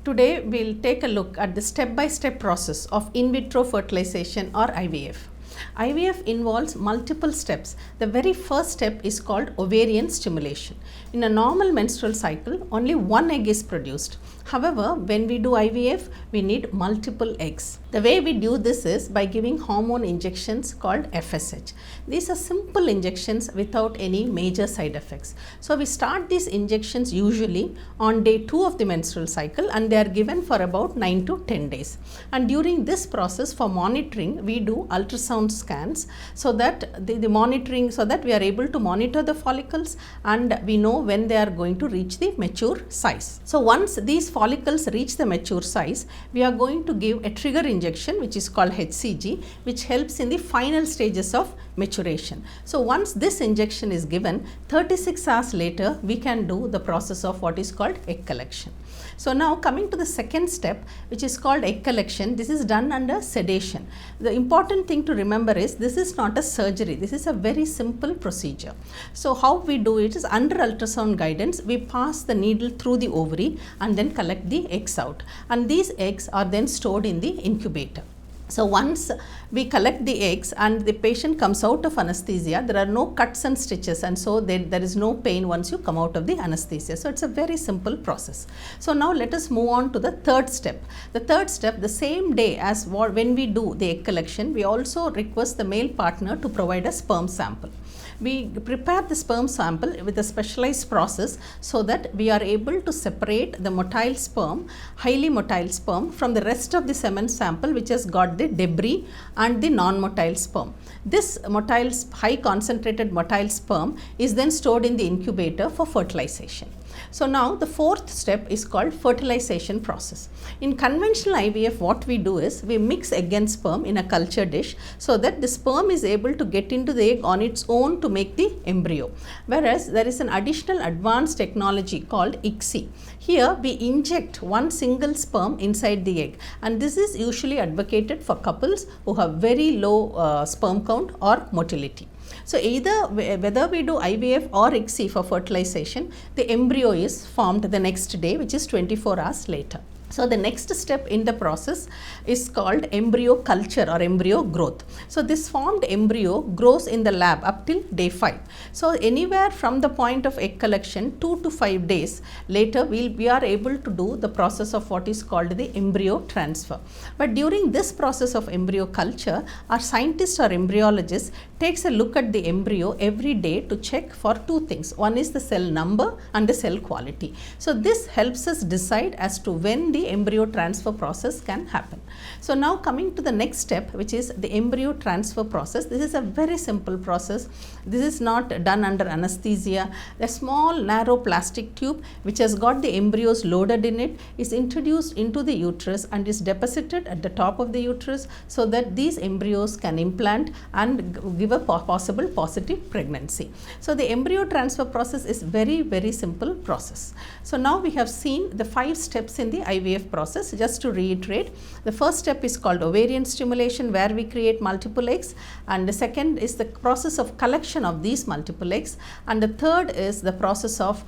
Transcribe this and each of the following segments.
Today we'll take a look at the step-by-step process of in vitro fertilization or IVF. IVF involves multiple steps. The very first step is called ovarian stimulation. In a normal menstrual cycle, only one egg is produced. However, when we do IVF, we need multiple eggs. The way we do this is by giving hormone injections called FSH. These are simple injections without any major side effects. So we start these injections usually on day 2 of the menstrual cycle, and they are given for about 9 to 10 days. And during this process, for monitoring, we do ultrasound scans so that we are able to monitor the follicles and we know when they are going to reach the mature size. So once these follicles reach the mature size, we are going to give a trigger injection which is called HCG, which helps in the final stages of maturation. So once this injection is given, 36 hours later we can do the process of what is called egg collection. So now coming to the second step, which is called egg collection, this is done under sedation. The important thing to remember is this is not a surgery, this is a very simple procedure. So how we do it is under ultrasound guidance, we pass the needle through the ovary and then collect the eggs out, and these eggs are then stored in the incubator. So once we collect the eggs and the patient comes out of anesthesia, there are no cuts and stitches, and so there is no pain once you come out of the anesthesia. So it's a very simple process. So now let us move on to the third step. The third step, the same day as when we do the egg collection, we also request the male partner to provide a sperm sample. We prepare the sperm sample with a specialized process so that we are able to separate the motile sperm, highly motile sperm, from the rest of the semen sample which has got the debris and the non-motile sperm. This high concentrated motile sperm is then stored in the incubator for fertilization. So now the fourth step is called fertilization process. In conventional IVF, what we do is we mix egg and sperm in a culture dish so that the sperm is able to get into the egg on its own to make the embryo. Whereas there is an additional advanced technology called ICSI. Here we inject one single sperm inside the egg, and this is usually advocated for couples who have very low sperm count or motility. So either whether we do IVF or ICSI for fertilization, the embryo is formed the next day, which is 24 hours later. So the next step in the process is called embryo culture or embryo growth. So this formed embryo grows in the lab up till day 5. So anywhere from the point of egg collection 2 to 5 days later, we are able to do the process of what is called the embryo transfer. But during this process of embryo culture, our scientist or embryologist takes a look at the embryo every day to check for two things. One is the cell number and the cell quality. So this helps us decide as to when the embryo transfer process can happen. So now coming to the next step, which is the embryo transfer process. This is a very simple process. This is not done under anesthesia. A small narrow plastic tube which has got the embryos loaded in it is introduced into the uterus and is deposited at the top of the uterus so that these embryos can implant and give a possible positive pregnancy. So the embryo transfer process is very simple process. So now we have seen the 5 steps in the IVF process. Just to reiterate, the first step is called ovarian stimulation, where we create multiple eggs, and the second is the process of collection of these multiple eggs, and the third is the process of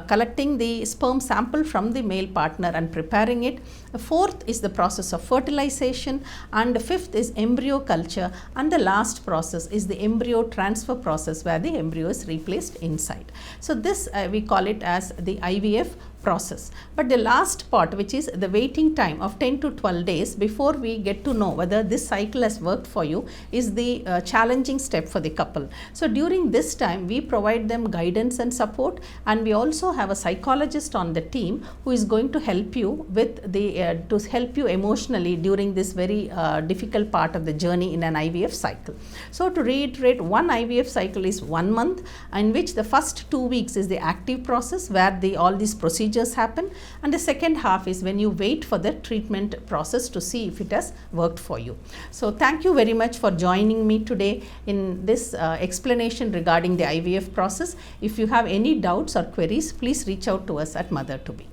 collecting the sperm sample from the male partner and preparing it. The fourth is the process of fertilization, and the fifth is embryo culture, and the last process is the embryo transfer process, where the embryo is replaced inside. So this we call it as the IVF process. But the last part, which is the waiting time of 10 to 12 days before we get to know whether this cycle has worked for you, is the challenging step for the couple. So during this time we provide them guidance and support, and we also have a psychologist on the team who is going to help you with the to help you emotionally during this very difficult part of the journey in an IVF cycle. So to reiterate, one IVF cycle is 1 month, in which the first 2 weeks is the active process where all these procedures happen, and the second half is when you wait for the treatment process to see if it has worked for you. So thank you very much for joining me today in this explanation regarding the IVF process. If you have any doubts or queries, please reach out to us at MotherToBe.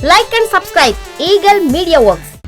Like and subscribe EagleMediaWorks.